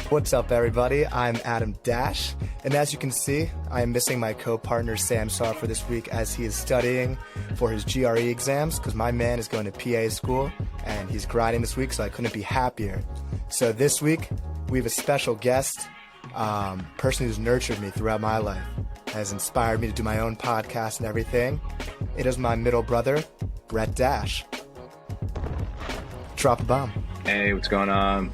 What's up, everybody? I'm Adam Dash, and as you can see, I am missing my co-partner Sam Saar for this week as he is studying for his GRE exams because my man is going to PA school and he's grinding this week, so I couldn't be happier. So this week, we have a special guest, person who's nurtured me throughout my life, has inspired me to do my own podcast and everything. It is my middle brother, Brett Dash. Drop a bomb. Hey, what's going on?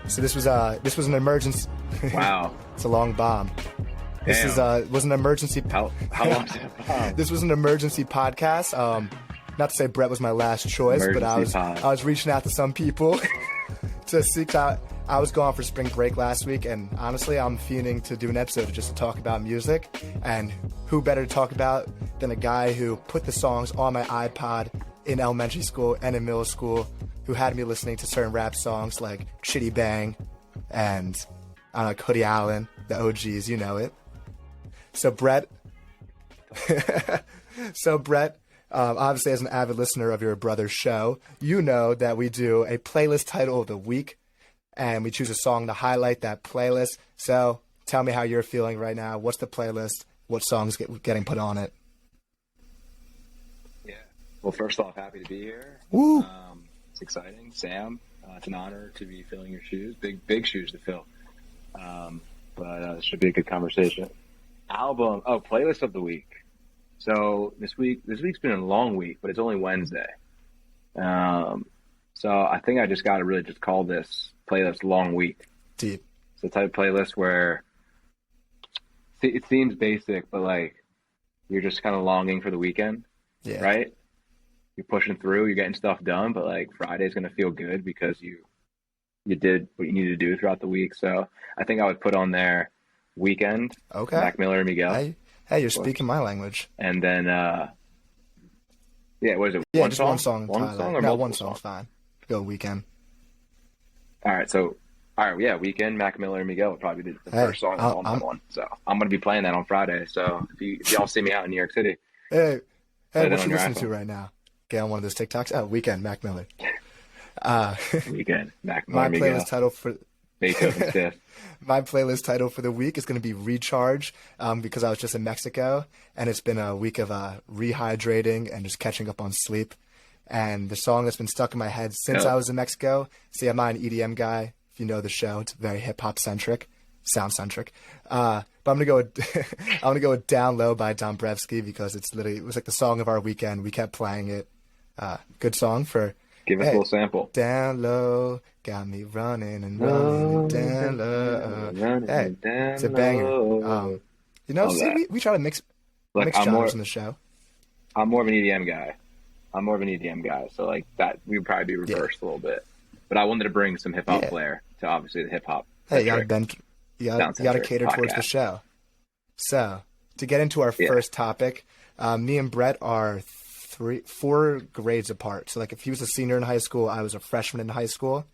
So this was an emergency. Wow. It's a long bomb. This was an emergency. How long is it bomb? This was an emergency podcast. Not to say Brett was my last choice, but I was reaching out to some people to seek out. I was gone for spring break last week, and honestly, I'm fiending to do an episode just to talk about music. And who better to talk about than a guy who put the songs on my iPod in elementary school and in middle school, who had me listening to certain rap songs like Chitty Bang and Hoodie Allen, the OGs, you know it. So Brett, obviously as an avid listener of your brother's show, you know that we do a playlist title of the week, and we choose a song to highlight that playlist. So tell me how you're feeling right now. What's the playlist? What songs getting put on it? Yeah. Well, first off, happy to be here. Woo! It's exciting, Sam. It's an honor to be filling your shoes. Big shoes to fill. But it should be a good conversation. Playlist of the week. So this week's been a long week, but it's only Wednesday. So I think I just got to really just call this playlist Long Week. Deep. It's the type of playlist where it seems basic, but like you're just kind of longing for the weekend, yeah. Right? You're pushing through, you're getting stuff done, but like Friday's going to feel good because you did what you needed to do throughout the week. So I think I would put on there Weekend, okay. Mac Miller and Miguel. Hey, you're speaking my language. And then, what is it? Yeah, one just song? one song. One song or no, multiple one songs? song's fine. Go Weekend. All right, Weekend, Mac Miller and Miguel would probably be the first song on that one. So I'm going to be playing that on Friday. So if y'all see me out in New York City. Hey, what you listening iPhone. to right now? Get on one of those TikToks. Oh, Weekend, Mac Miller. Weekend, Mac Miller, my Miguel. playlist title for Beethoven Fifth. My playlist title for the week is going to be Recharge, because I was just in Mexico, and it's been a week of rehydrating and just catching up on sleep. And the song that's been stuck in my head since I was in Mexico. See, I'm not an EDM guy. If you know the show, it's very hip hop centric, sound centric. But I'm gonna go with "Down Low" by Dombrevsky because it was like the song of our weekend. We kept playing it. Good song for. Give us a little sample. Down low, got me running and running down low. It's a banger. We try to mix genres in the show. I'm more of an EDM guy. So like that, we would probably be reversed a little bit. But I wanted to bring some hip hop flair to obviously the hip hop. Hey, you gotta cater towards the show. So to get into our first topic, me and Brett are 4 grades apart. So like if he was a senior in high school, I was a freshman in high school,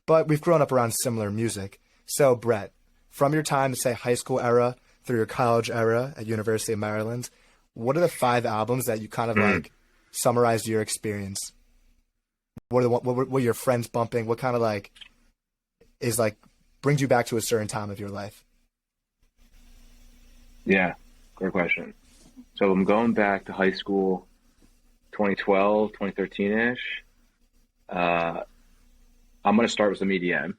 but we've grown up around similar music. So Brett, from your time to say high school era through your college era at University of Maryland, what are the 5 albums that you kind of like summarized your experience? What were your friends bumping? What kind of like is like brings you back to a certain time of your life? Yeah, great question. So I'm going back to high school. 2012, 2013-ish. I'm going to start with some EDM.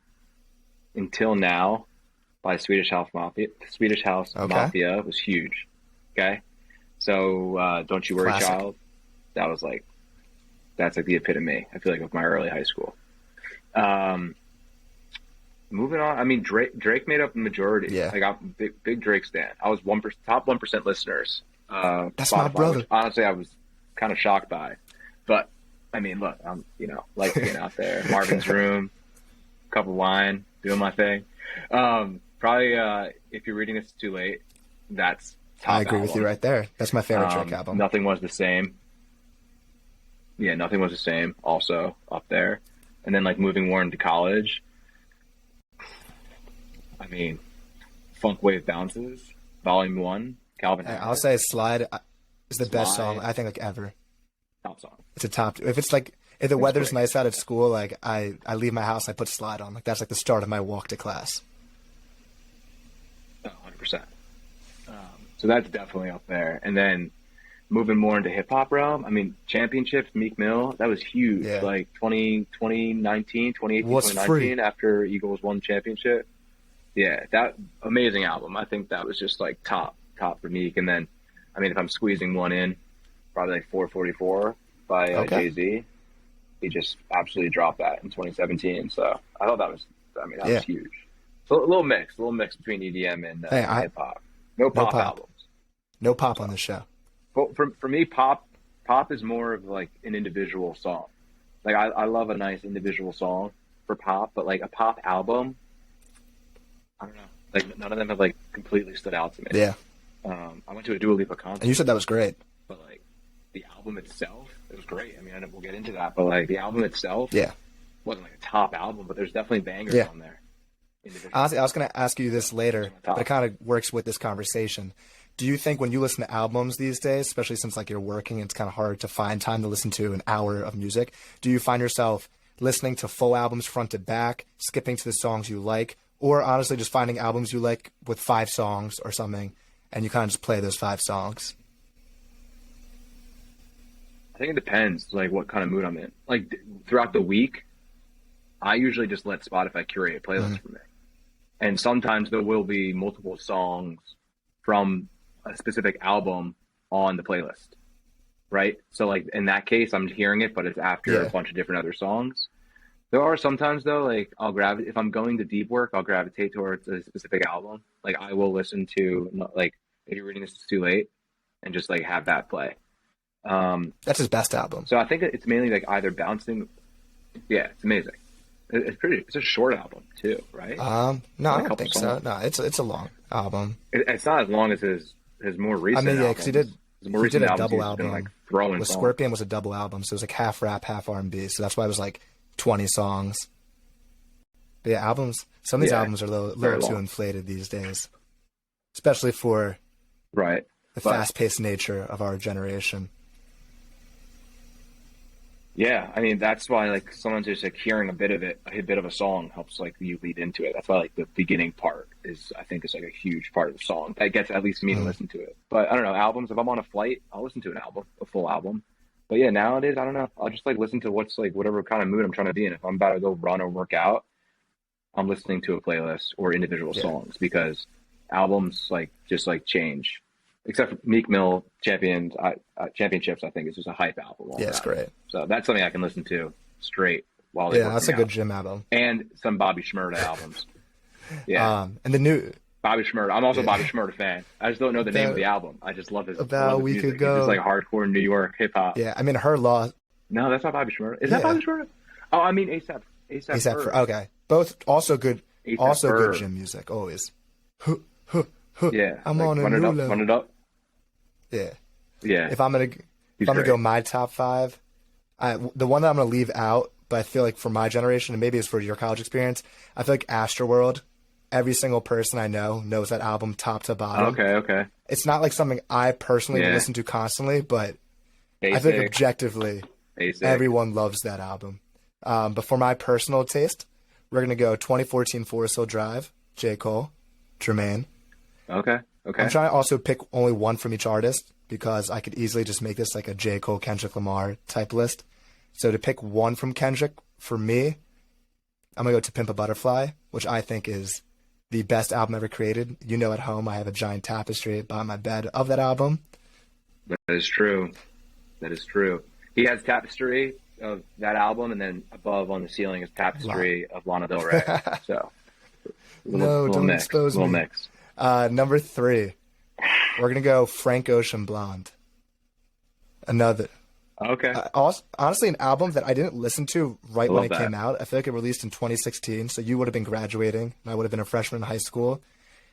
Until Now by Swedish House Mafia. Mafia was huge. Okay? So Don't You Worry, Classic. Child. That's like the epitome, I feel like, of my early high school. Moving on, I mean, Drake made up the majority. Yeah. I got big Drake stan. I was top 1% listeners. That's Spotify, my brother. which, honestly, I was kind of shocked by, but I mean, look, I'm like being out there, Marvin's Room, cup of wine, doing my thing. Probably if you're reading this too late, that's top I agree with you right there. That's my favorite Drake album. Nothing Was the Same. Yeah, Nothing Was the Same. Also up there, and then like moving more into college. I mean, Funk Wave Bounces, Volume 1, Calvin Harris. I'll say Slide is the best song I think like ever. Top song. It's a top. If if the weather's nice out at school, like I leave my house, I put Slide on. Like that's like the start of my walk to class. Oh, 100%. So that's definitely up there. And then moving more into hip hop realm, I mean, championships, Meek Mill, that was huge. Yeah. Like 2019, 2019, after Eagles won the championship. Yeah, that amazing album. I think that was just like top for Meek. And then, I mean, if I'm squeezing one in, probably like 444 by Jay-Z. He just absolutely dropped that in 2017. So I thought that was huge. So a little mix between EDM and hip hop. No pop albums. No pop on the show. But for me, pop is more of like an individual song. Like I love a nice individual song for pop, but like a pop album, I don't know. Like none of them have like completely stood out to me. Yeah. I went to a Dua Lipa concert. And you said that was great. But like the album itself, it was great. I mean, we'll get into that, but like the album itself, wasn't like a top album, but there's definitely bangers on there. Honestly, I was going to ask you this later, but it kind of works with this conversation. Do you think when you listen to albums these days, especially since like you're working, it's kind of hard to find time to listen to an hour of music, do you find yourself listening to full albums front to back, skipping to the songs you like, or honestly just finding albums you like with 5 songs or something, and you kind of just play those 5 songs? I think it depends, like what kind of mood I'm in. Like throughout the week, I usually just let Spotify curate a playlist for me. And sometimes there will be multiple songs from a specific album on the playlist, right? So like in that case, I'm hearing it, but it's after a bunch of different other songs. There are sometimes though, like if I'm going to deep work, I'll gravitate towards a specific album. Like I will listen to, like if you're reading this, it's too late, and just like have that play. That's his best album. So I think it's mainly like either bouncing. Yeah, it's amazing. It's a short album too, right? No, I don't think so. No, it's a long album. It's not as long as his more recent. I mean, yeah, because he did a double album. Like throwing with songs. Scorpion was a double album, so it was like half rap, half R&B. So that's why it was like 20 songs. But yeah, albums. Some of these albums are a little too inflated these days, especially for the fast-paced nature of our generation. Yeah, I mean that's why like sometimes just like hearing a bit of a song helps like you lead into it. That's why like the beginning part is like a huge part of the song that gets at least me to listen to it. But I don't know, albums. If I'm on a flight, I'll listen to an album, a full album. But yeah, nowadays I don't know. I'll just like listen to what's like whatever kind of mood I'm trying to be in. If I'm about to go run or work out, I'm listening to a playlist or individual songs because albums like just like change. Except for Meek Mill Championships, I think is just a hype album. Yeah, it's great. So that's something I can listen to straight while that's a good gym album. And some Bobby Shmurda albums. Yeah. And the new Bobby Shmurda. I'm also a Bobby Shmurda fan. I just don't know the name of the album. I just love his About a Week music. Ago. It's just like hardcore New York hip hop. Yeah, I mean Her Loss. No, that's not Bobby Shmurda. Is that Bobby Shmurda? Oh, I mean ASAP. ASAP. Okay, both also good. Good gym music always. Yeah, I'm like, on a new level. Run it up. Yeah. If I'm gonna go my top 5, the one that I'm gonna leave out, but I feel like for my generation and maybe it's for your college experience, I feel like Astroworld. Every single person I know knows that album top to bottom. Okay. It's not like something I personally listen to constantly, but I think objectively, everyone loves that album. But for my personal taste, we're gonna go 2014 Forest Hill Drive, J. Cole, Jermaine. Okay. I'm trying to also pick only one from each artist because I could easily just make this like a J. Cole, Kendrick Lamar type list. So to pick one from Kendrick, for me, I'm going to go to Pimp a Butterfly, which I think is the best album ever created. You know, at home, I have a giant tapestry by my bed of that album. That is true. He has tapestry of that album, and then above on the ceiling is tapestry of Lana Del Rey. So, don't expose me. Mix. Number 3, we're going to go Frank Ocean Blonde. Another. Okay. Honestly, an album that I didn't listen to right when it came out. I feel like it released in 2016, so you would have been graduating, and I would have been a freshman in high school.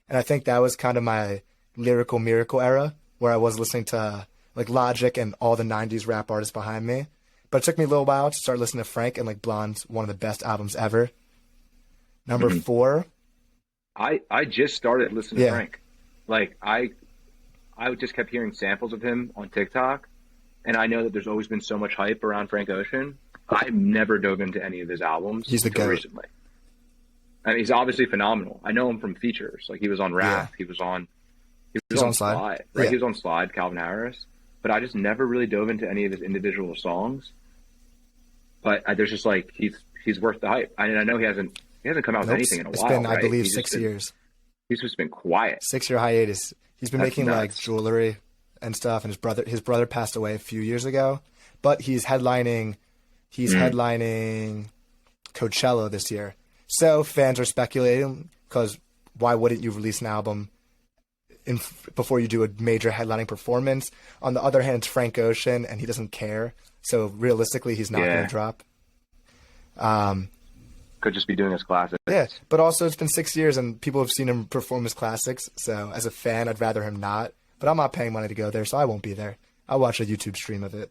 And I think that was kind of my lyrical miracle era, where I was listening to like Logic and all the 90s rap artists behind me. But it took me a little while to start listening to Frank, and like Blonde's one of the best albums ever. Number 4. I just started listening to Frank. Like I just kept hearing samples of him on TikTok, and I know that there's always been so much hype around Frank Ocean. I've never dove into any of his albums. He's the GOAT. Recently. I mean, he's obviously phenomenal. I know him from features. Like he was on Rap. Yeah. He was on Slide. Right? Yeah. He was on Slide, Calvin Harris. But I just never really dove into any of his individual songs. But there's just like he's worth the hype. I mean, I know he hasn't come out with anything in a while. It's been, right? I believe, 6 years. He's just been quiet. 6-year hiatus. He's been making like jewelry and stuff. And his brother passed away a few years ago. But he's headlining Coachella this year. So fans are speculating because why wouldn't you release an album before you do a major headlining performance? On the other hand, it's Frank Ocean, and he doesn't care. So realistically, he's not going to drop. Could just be doing his classics. Yeah, but also it's been 6 years, and people have seen him perform his classics. So as a fan, I'd rather him not. But I'm not paying money to go there, so I won't be there. I'll watch a YouTube stream of it.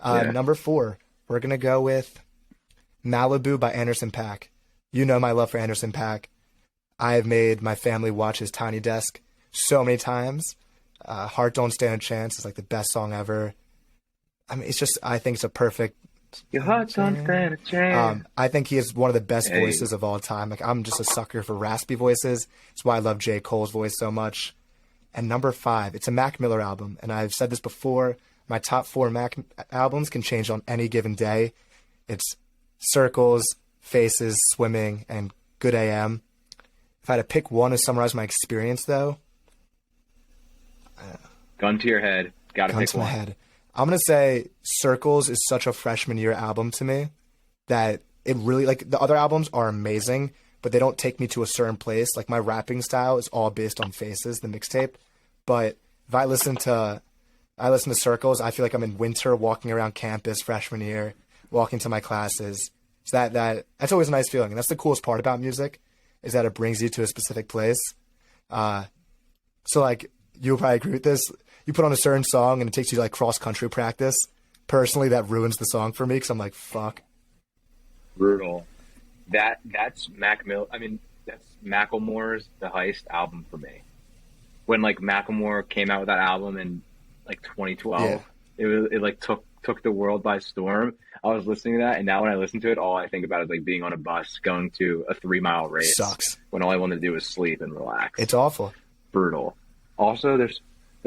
Number 4, we're going to go with Malibu by Anderson .Paak. You know my love for Anderson .Paak. I have made my family watch his Tiny Desk so many times. Heart Don't Stand a Chance is like the best song ever. I mean, it's just, I think it's a perfect. Your heart don't stand a chance. I think he has one of the best voices of all time. Like, I'm just a sucker for raspy voices. That's why I love J. Cole's voice so much. And number 5, it's a Mac Miller album. And I've said this before, my top 4 Mac albums can change on any given day. It's Circles, Faces, Swimming, and Good AM. If I had to pick one to summarize my experience, though. Gun to your head. Gotta pick one. Head. I'm going to say Circles is such a freshman year album to me that it really, like, the other albums are amazing, but they don't take me to a certain place. Like, my rapping style is all based on Faces, the mixtape. But if I listen to Circles, I feel like I'm in winter walking around campus freshman year, walking to my classes. So that's always a nice feeling. And that's the coolest part about music, is that it brings you to a specific place. So, like, you'll probably agree with this. You put on a certain song and it takes you to, like, cross-country practice. Personally, that ruins the song for me because I'm like, fuck. Brutal. That's Mac Mill. I mean, that's Macklemore's The Heist album for me. When, like, Macklemore came out with that album in, like, 2012, it like took the world by storm. I was listening to that, and now when I listen to it, all I think about is like being on a bus going to a 3-mile race. Sucks. When all I want to do is sleep and relax. It's awful. Brutal. Also, there's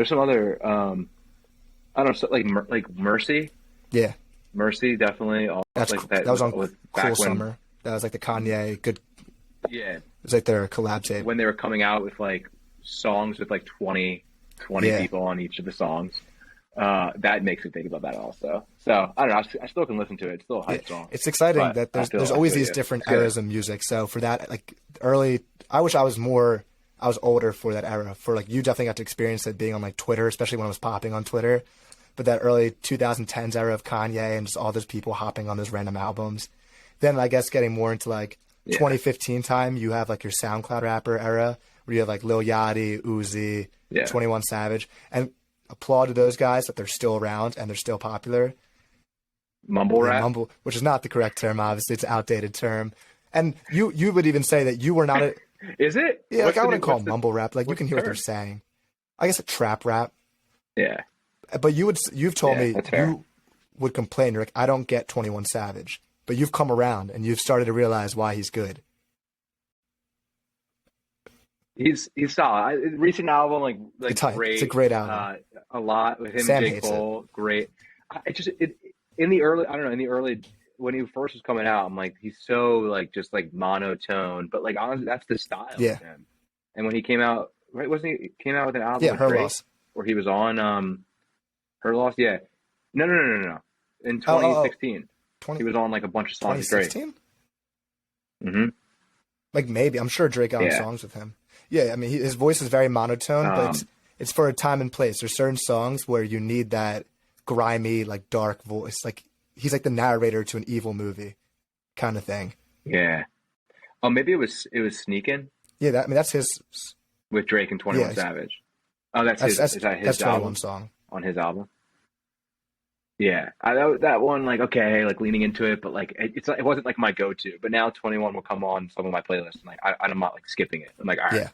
some other I don't know, like Mercy. Yeah. Mercy, definitely. That's like that was on Cool Summer. That was like the Kanye good. Yeah. It was like their collab tape when they were coming out with like songs with like 20 people on each of the songs. That makes me think about that also. So I don't know. I still can listen to it. It's still a hype song. It's exciting that there's always these different eras of music. So for that, like early, I wish I was older for that era. For like, you definitely got to experience it being on like Twitter, especially when I was popping on Twitter. But that early 2010s era of Kanye and just all those people hopping on those random albums. Then I guess getting more into like 2015 time, you have like your SoundCloud rapper era where you have like Lil Yachty, Uzi, 21 Savage, and applaud to those guys that they're still around and they're still popular. Mumble rap? Which is not the correct term, obviously. It's an outdated term. And you would even say that you were not a... Is it? Yeah, like I wouldn't call it mumble rap. Like you can hear what they're saying. I guess a trap rap. Yeah. But you've told me you would complain. You're like, I don't get 21 Savage. But you've come around and you've started to realize why he's good. He's solid. Recent album, like it's great. It's a great album. A lot with him Sam and J. Cole. Great. In the early when he first was coming out, I'm like, he's so like just like monotone, but like honestly, that's the style of him. And when he came out, right? Wasn't he came out with an album? Yeah, Her Loss. Where he was on Her Loss. Yeah. No. In 2016, he was on like a bunch of songs. 2016. Mm-hmm. Like maybe I'm sure Drake got on songs with him. Yeah, I mean his voice is very monotone, but it's for a time and place. There's certain songs where you need that grimy, like dark voice. Like he's like the narrator to an evil movie, kind of thing. Yeah. Oh, maybe it was Sneakin'. Yeah, that's his. With Drake and 21 Savage. Oh, that's his. Is that his that's 21 album? Song on his album. Yeah, that one, like, okay, like leaning into it, but like it wasn't like my go-to. But now 21 will come on some of my playlists, and like I'm not like skipping it. I'm like, all right,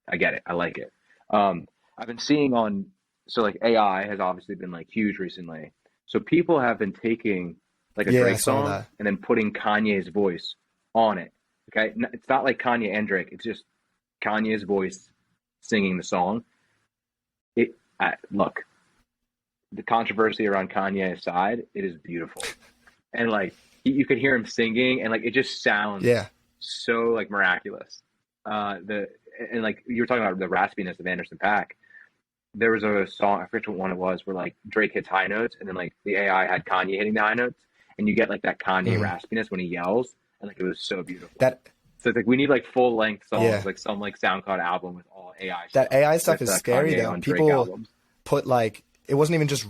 I get it, I like it. I've been seeing so like AI has obviously been like huge recently, So people have been taking like a Drake song and then putting Kanye's voice on it. Okay, it's not like Kanye and Drake. It's just Kanye's voice singing the song. Look, the controversy around Kanye aside, it is beautiful, and like you could hear him singing, and like it just sounds so like miraculous. And like you were talking about the raspiness of Anderson .Paak. There was a song, I forget what one it was, where like Drake hits high notes, and then like the AI had Kanye hitting the high notes, and you get like that Kanye raspiness when he yells, and like it was so beautiful. So it's like we need like full length songs, like some like SoundCloud album with all AI stuff. That AI stuff is scary Kanye though. People put like, it wasn't even just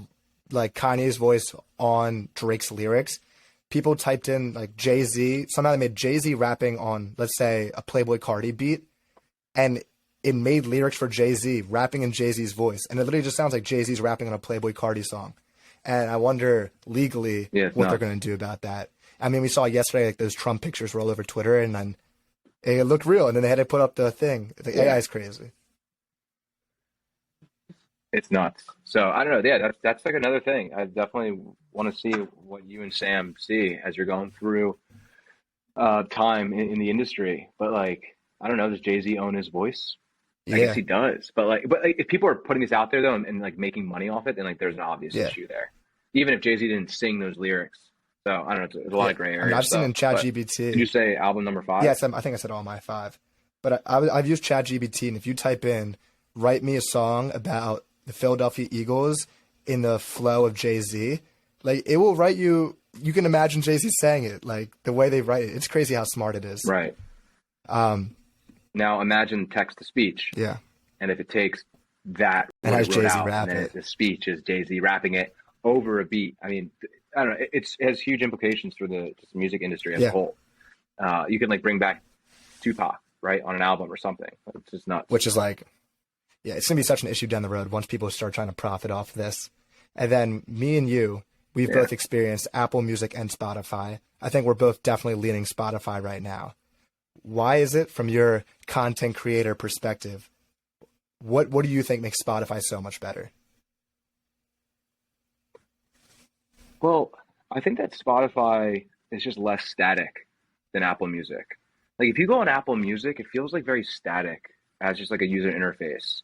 like Kanye's voice on Drake's lyrics. People typed in like Jay-Z. Somehow they made Jay-Z rapping on, let's say, a Playboi Carti beat, and it made lyrics for Jay-Z rapping in Jay-Z's voice, and it literally just sounds like Jay-Z's rapping on a Playboi Carti song. And I wonder legally what they're going to do about that. I mean, we saw yesterday like those Trump pictures were all over Twitter, and then it looked real, and then they had to put up the thing. The AI is crazy. It's nuts. So I don't know. Yeah, that's like another thing. I definitely want to see what you and Sam see as you're going through time in the industry. But like, I don't know. Does Jay-Z own his voice? I guess he does. But like if people are putting this out there though and like making money off it, then like there's an obvious issue there. Even if Jay-Z didn't sing those lyrics. So I don't know. There's a lot of gray area. I've seen in ChatGPT. Did you say album number 5? Yes, I think I said all my 5. But I've used ChatGPT, and if you type in, write me a song about the Philadelphia Eagles in the flow of Jay-Z, like it will write you. You can imagine Jay-Z saying it, like the way they write it. It's crazy how smart it is. Right. Now imagine text to speech. Yeah. And if it takes that and has Jay-Z rap and it, the speech is Jay-Z rapping it over a beat. I mean, I don't know. It has huge implications for the music industry as a whole. You can like bring back Tupac, right, on an album or something. It's just nuts. Which is like, yeah, it's gonna be such an issue down the road once people start trying to profit off this. And then me and you, we've both experienced Apple Music and Spotify. I think we're both definitely leaning Spotify right now. Why is it, from your content creator perspective? What do you think makes Spotify so much better? Well, I think that Spotify is just less static than Apple Music. Like if you go on Apple Music, it feels like very static as just like a user interface.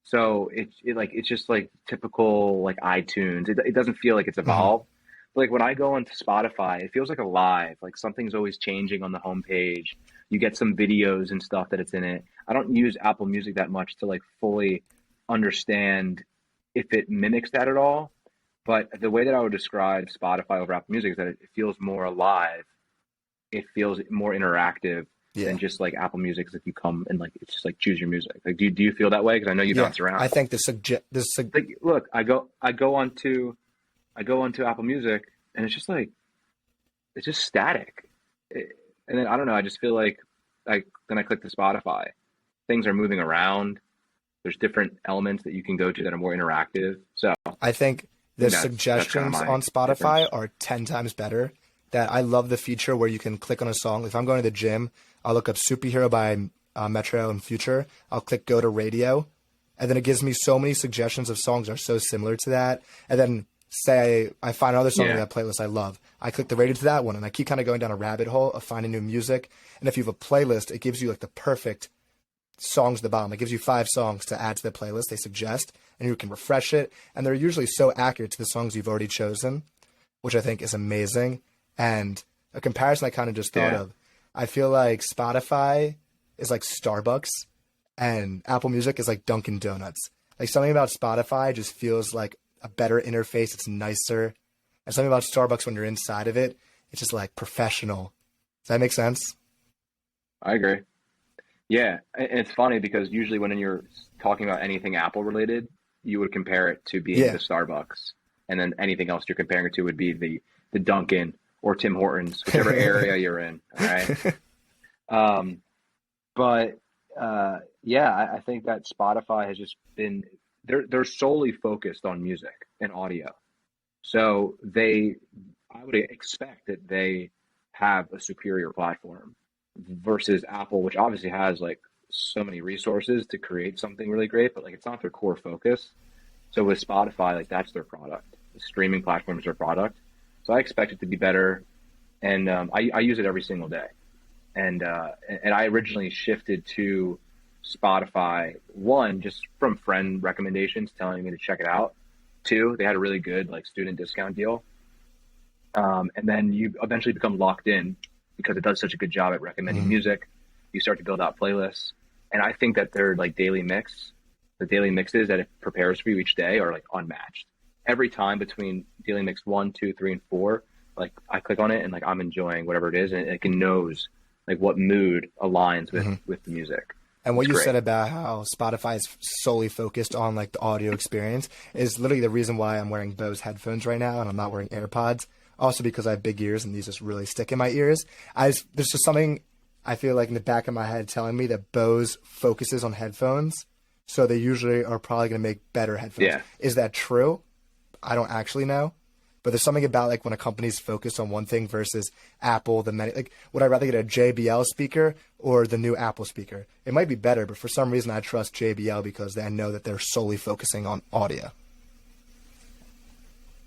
So it's just like typical like iTunes. It doesn't feel like it's evolved. But like when I go onto Spotify, it feels like alive. Like something's always changing on the homepage. You get some videos and stuff that it's in it. I don't use Apple Music that much to like fully understand if it mimics that at all. But the way that I would describe Spotify over Apple Music is that it feels more alive. It feels more interactive than just like Apple Music. If you come and like, it's just like choose your music. Like, do you feel that way? Because I know you bounce around. I think like, look, I go onto Apple Music, and it's just static. And then I don't know. I just feel like then I click to Spotify, things are moving around. There's different elements that you can go to that are more interactive. So I think the suggestions on Spotify are 10 times better. That I love the feature where you can click on a song. If I'm going to the gym, I'll look up Superhero by Metro and Future. I'll click Go to Radio. And then it gives me so many suggestions of songs that are so similar to that. And then say I find another song in that playlist I love. I click the radio to that one, and I keep kind of going down a rabbit hole of finding new music. And if you have a playlist, it gives you like the perfect songs at the bottom. It gives you 5 songs to add to the playlist they suggest, and you can refresh it. And they're usually so accurate to the songs you've already chosen, which I think is amazing. And a comparison I kind of just thought of, I feel like Spotify is like Starbucks and Apple Music is like Dunkin' Donuts. Like something about Spotify just feels like a better interface. It's nicer. And something about Starbucks when you're inside of it, it's just like professional. Does that make sense? I agree. Yeah. And it's funny because usually when you're talking about anything Apple related, you would compare it to being the Starbucks. And then anything else you're comparing it to would be the Dunkin' or Tim Hortons, whichever area you're in. All right. I think that Spotify has just been, they're solely focused on music and audio. So I would expect that they have a superior platform versus Apple, which obviously has like so many resources to create something really great, but like it's not their core focus. So with Spotify, like that's their product. streaming platforms or product. So I expect it to be better. And I use it every single day. And I originally shifted to Spotify, one, just from friend recommendations telling me to check it out. Two, they had a really good like student discount deal. And then you eventually become locked in because it does such a good job at recommending music. You start to build out playlists. And I think that their like daily mix, the daily mixes that it prepares for you each day are like unmatched. Every time between daily mix 1, 2, 3, and 4, like I click on it and like I'm enjoying whatever it is, and it can knows like what mood aligns with the music. And what you said about how Spotify is solely focused on like the audio experience is literally the reason why I'm wearing Bose headphones right now and I'm not wearing AirPods. Also because I have big ears and these just really stick in my ears. There's just something I feel like in the back of my head telling me that Bose focuses on headphones, so they usually are probably going to make better headphones. Yeah. Is that true? I don't actually know. But there's something about like when a company's focused on one thing versus Apple, like would I rather get a JBL speaker or the new Apple speaker? It might be better, but for some reason I trust JBL because I know that they're solely focusing on audio.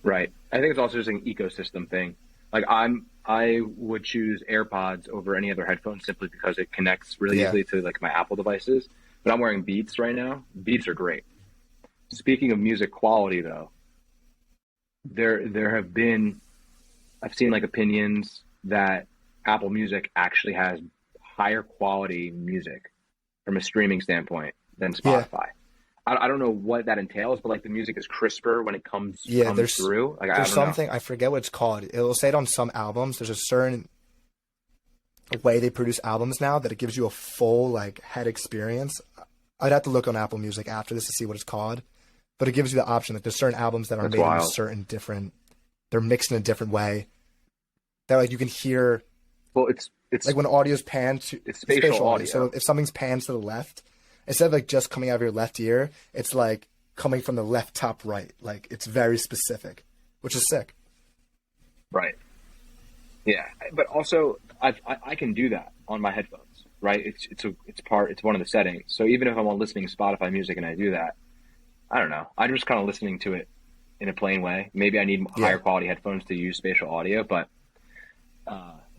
Right. I think it's also just an ecosystem thing. Like I would choose AirPods over any other headphones simply because it connects really easily to like my Apple devices. But I'm wearing Beats right now. Beats are great. Speaking of music quality though, there have been, I've seen like opinions that Apple Music actually has higher quality music from a streaming standpoint than Spotify. Yeah. I don't know what that entails, but like the music is crisper when it comes through. Like there's something, I forget what it's called. It will say it on some albums. There's a certain way they produce albums now that it gives you a full like head experience. I'd have to look on Apple Music after this to see what it's called. But it gives you the option that there's certain albums that are made in a certain different, they're mixed in a different way. That like you can hear. Well, it's like when audio's panned to it's spatial audio. So if something's panned to the left, instead of like just coming out of your left ear, it's like coming from the left top right. Like it's very specific, which is sick. Right. Yeah, but also I can do that on my headphones. Right. It's one of the settings. So even if I'm on listening to Spotify music and I do that, I don't know. I'm just kind of listening to it in a plain way. Maybe I need higher quality headphones to use spatial audio, but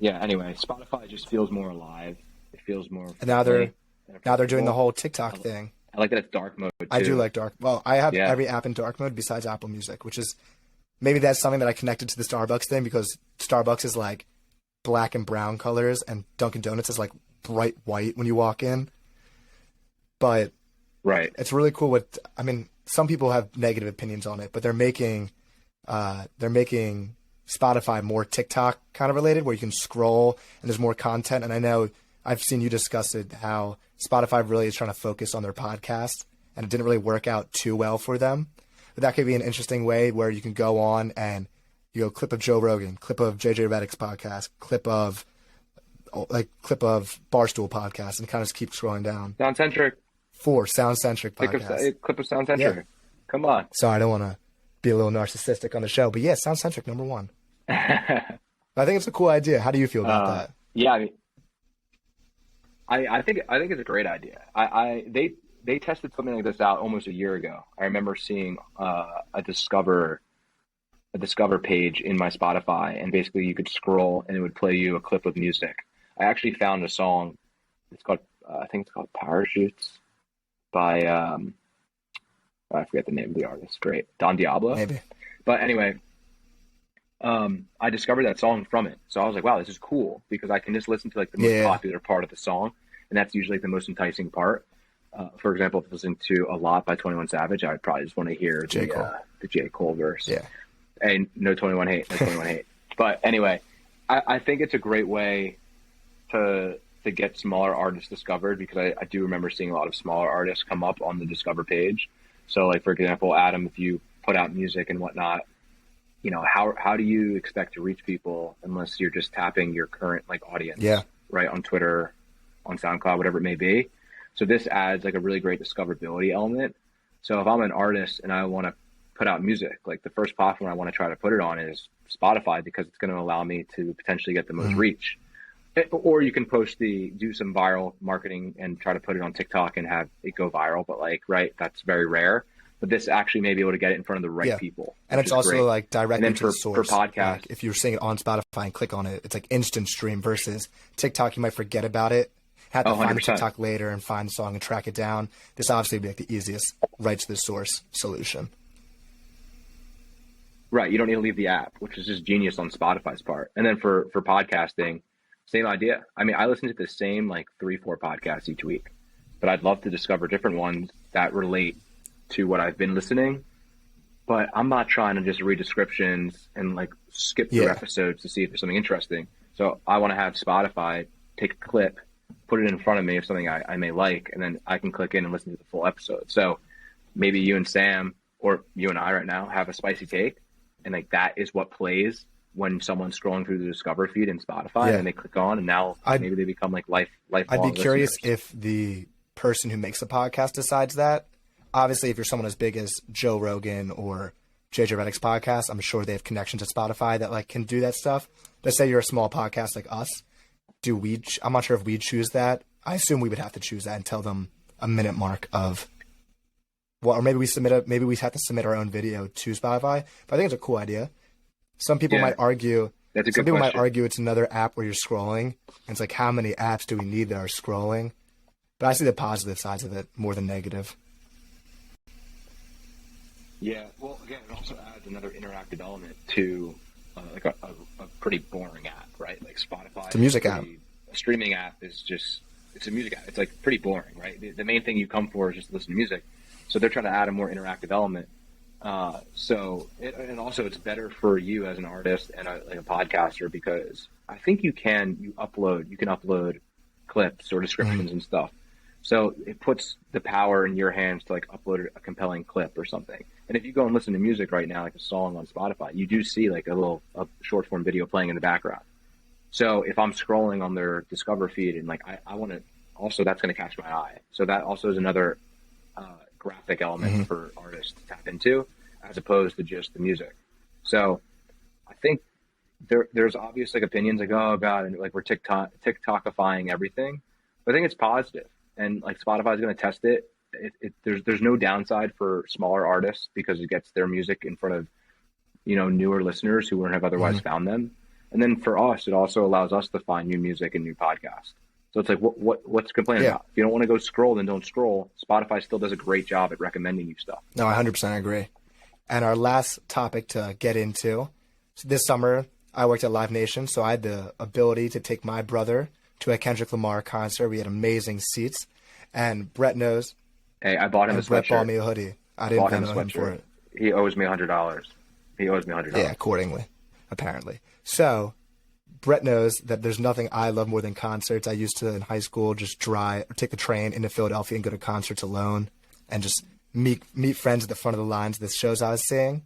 anyway, Spotify just feels more alive. It feels more. And now they're doing the whole TikTok thing. I like that it's dark mode too. I do like dark. Well, I have every app in dark mode besides Apple Music, which is maybe that's something that I connected to the Starbucks thing because Starbucks is like black and brown colors and Dunkin' Donuts is like bright white when you walk in. But right, it's really cool. Some people have negative opinions on it, but they're making Spotify more TikTok kind of related, where you can scroll and there's more content. And I know I've seen you discuss it, how Spotify really is trying to focus on their podcast, and it didn't really work out too well for them. But that could be an interesting way where you can go on and you go clip of Joe Rogan, clip of JJ Redick's podcast, clip of Barstool podcast, and kind of just keep scrolling down. Sound-centric. Sound-centric podcast. Clip of Sound-centric. Yeah. Come on. Sorry, I don't want to be a little narcissistic on the show, but yeah, Sound-centric, number one. I think it's a cool idea. How do you feel about that? Yeah, I think it's a great idea. They tested something like this out almost a year ago. I remember seeing a Discover page in my Spotify, and basically you could scroll and it would play you a clip of music. I actually found a song. It's called I think it's called Parachutes by I forget the name of the artist. Great, Don Diablo. Maybe. But anyway, I discovered that song from it. So I was like, wow, this is cool because I can just listen to like the most popular part of the song, and that's usually the most enticing part. For example, if I listen to A Lot by 21 Savage, I would probably just want to hear the J. Cole verse. Yeah. And no 21 Hate. But anyway, I think it's a great way to get smaller artists discovered, because I do remember seeing a lot of smaller artists come up on the Discover page. So like, for example, Adam, if you put out music and whatnot, how do you expect to reach people unless you're just tapping your current like audience, right, on Twitter, on SoundCloud, whatever it may be. So this adds like a really great discoverability element. So if I'm an artist and I want to put out music, like the first platform I want to try to put it on is Spotify, because it's going to allow me to potentially get the most reach. Or you can do some viral marketing and try to put it on TikTok and have it go viral, but like, right, that's very rare. but this actually may be able to get it in front of the right people. And it's also great. Like directly to the source. For podcasts, like if you're seeing it on Spotify and click on it, it's like instant stream versus TikTok. You might forget about it, have to find the TikTok later and find the song and track it down. This obviously would be like the easiest right to the source solution. Right. You don't need to leave the app, which is just genius on Spotify's part. And then for podcasting, same idea. I mean, I listen to the same like 3-4 podcasts each week, but I'd love to discover different ones that relate to what I've been listening. But I'm not trying to just read descriptions and like skip through episodes to see if there's something interesting. So I want to have Spotify take a clip, put it in front of me of something I may like, and then I can click in and listen to the full episode. So maybe you and Sam, or you and I right now, have a spicy take, and like that is what plays when someone's scrolling through the Discover feed in Spotify, and they click on, and now maybe they become like lifelong I'd be curious listeners. If the person who makes the podcast decides that. Obviously, if you're someone as big as Joe Rogan or JJ Redick's podcast, I'm sure they have connections at Spotify that like can do that stuff. Let's say you're a small podcast like us. I'm not sure if we'd choose that. I assume we would have to choose that and tell them a minute mark of or maybe we have to submit our own video to Spotify. But I think it's a cool idea. Some people might argue. Some people might argue it's another app where you're scrolling. And it's like, how many apps do we need that are scrolling? But I see the positive sides of it more than negative. Yeah, well, again, it also adds another interactive element to like a pretty boring app, right? Like Spotify. It's a music app. A streaming app is just, it's a music app. It's like pretty boring, right? The main thing you come for is just to listen to music. So they're trying to add a more interactive element. And also it's better for you as an artist and like a podcaster, because I think you can upload clips or descriptions and stuff. So it puts the power in your hands to like upload a compelling clip or something. And if you go and listen to music right now, like a song on Spotify, you do see like a short form video playing in the background. So if I'm scrolling on their Discover feed and like, I want to also, that's going to catch my eye. So that also is another graphic element for artists to tap into, as opposed to just the music. So I think there's obvious like opinions like, oh God, and like we're TikTokifying everything. But I think it's positive, and like Spotify is going to test it. There's no downside for smaller artists because it gets their music in front of, newer listeners who wouldn't have otherwise found them. And then for us, it also allows us to find new music and new podcasts. So it's like, what's complaining about? If you don't want to go scroll, then don't scroll. Spotify still does a great job at recommending you stuff. No, I 100% agree. And our last topic to get into, this summer, I worked at Live Nation, so I had the ability to take my brother to a Kendrick Lamar concert. We had amazing seats. And Brett knows. Hey, I bought him a sweatshirt. Brett bought me a hoodie. I didn't know him for it. He owes me $100. Yeah, accordingly, apparently. So Brett knows that there's nothing I love more than concerts. I used to, in high school, just take the train into Philadelphia and go to concerts alone and just meet friends at the front of the lines of the shows I was seeing.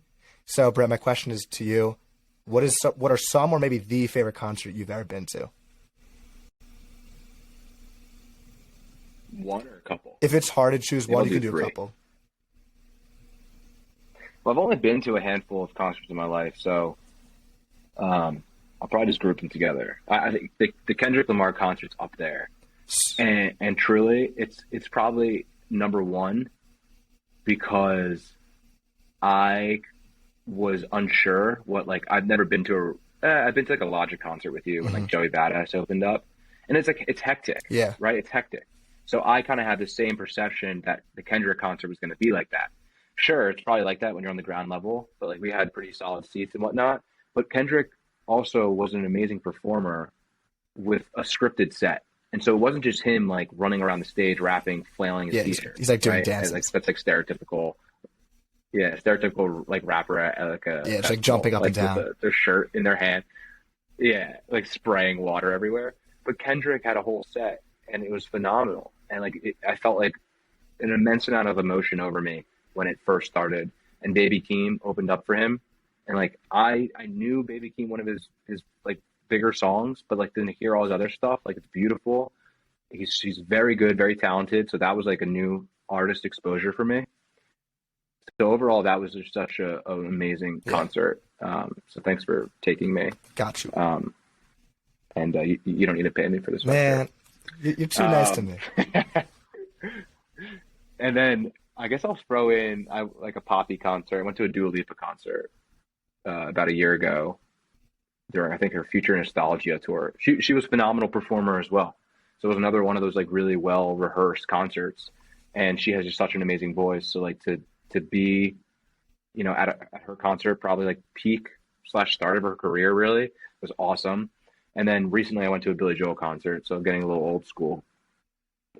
So, Brett, my question is to you. What are some or maybe the favorite concert you've ever been to? One or a couple? If it's hard to choose one, you can do a couple. Well, I've only been to a handful of concerts in my life, so I'll probably just group them together. I think the Kendrick Lamar concert's up there, and truly, it's probably number one because I was unsure I've never been to I've been to like a Logic concert with you when like Joey Badass opened up, and it's hectic, right? It's hectic. So I kind of had the same perception that the Kendrick concert was going to be like that. Sure, it's probably like that when you're on the ground level, but like we had pretty solid seats and whatnot. But Kendrick also was an amazing performer with a scripted set. And so it wasn't just him like running around the stage, rapping, flailing his t-shirt. He's like doing dances. That's like stereotypical like rapper at like a it's festival, like jumping up and down with their shirt in their hand. Yeah, like spraying water everywhere. But Kendrick had a whole set and it was phenomenal. And like I felt like an immense amount of emotion over me when it first started, and Baby Keem opened up for him. And like, I knew Baby Keem, one of his like bigger songs, but like didn't hear all his other stuff. Like it's beautiful. He's very good, very talented. So that was like a new artist exposure for me. So overall, that was just such an amazing concert. So thanks for taking me. Got you. And you don't need to pay me for this. Man, you're too nice to me. And then I guess I'll throw in like a Poppy concert. I went to a Dua Lipa concert about a year ago during I think her Future Nostalgia tour. She was a phenomenal performer as well. So it was another one of those like really well rehearsed concerts, and she has just such an amazing voice. So like to be, at her concert, probably like peak slash start of her career, really was awesome. And then recently I went to a Billy Joel concert, so I'm getting a little old school,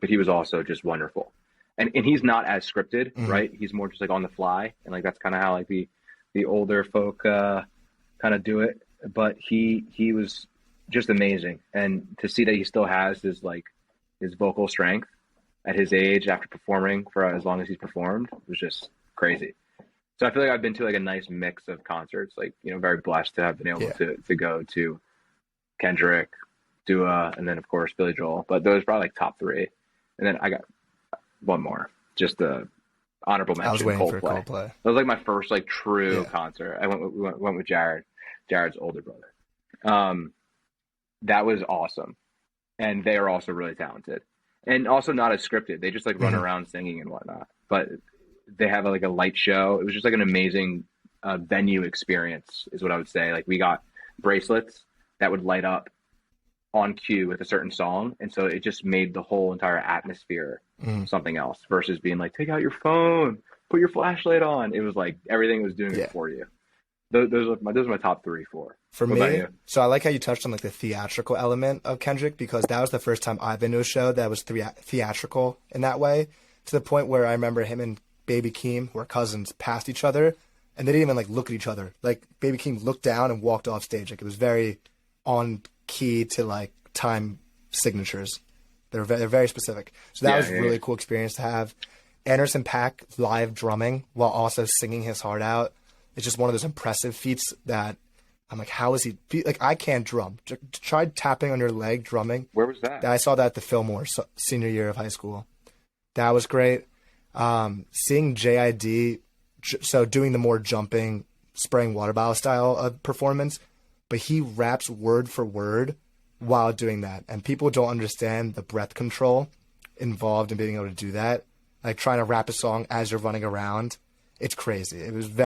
but he was also just wonderful. And he's not as scripted, right? He's more just like on the fly, and like that's kind of how like the older folk kind of do it. But he was just amazing, and to see that he still has his vocal strength at his age after performing for as long as he's performed was just crazy. So I feel like I've been to like a nice mix of concerts, like very blessed to have been able to go to Kendrick, Dua, and then of course Billy Joel. But those are probably like top three, and then I got one more, just the honorable mention. I was waiting Coldplay. for Coldplay. That was like my first like true concert. We went with Jared's older brother. That was awesome, and they are also really talented, and also not as scripted. They just like run around singing and whatnot, but they have like a light show. It was just like an amazing venue experience, is what I would say. Like we got bracelets that would light up on cue with a certain song, and so it just made the whole entire atmosphere something else versus being like, take out your phone, put your flashlight on. It was like everything was doing it for you. Those are my top 3, 4. For me, so I like how you touched on like the theatrical element of Kendrick, because that was the first time I've been to a show that was theatrical in that way, to the point where I remember him and Baby Keem were cousins, passed each other, and they didn't even like look at each other. Like Baby Keem looked down and walked off stage. Like it was very on key to like time signatures. They're very specific. So that was a really cool experience to have. Anderson .Paak live drumming while also singing his heart out. It's just one of those impressive feats that I'm like, how is he? Like, I can't drum. Try tapping on your leg drumming. Where was that? I saw that at the Fillmore senior year of high school. That was great. Seeing JID, so doing the more jumping, spraying water bottle style of performance, but he raps word for word while doing that. And people don't understand the breath control involved in being able to do that. Like trying to rap a song as you're running around. It's crazy. It was very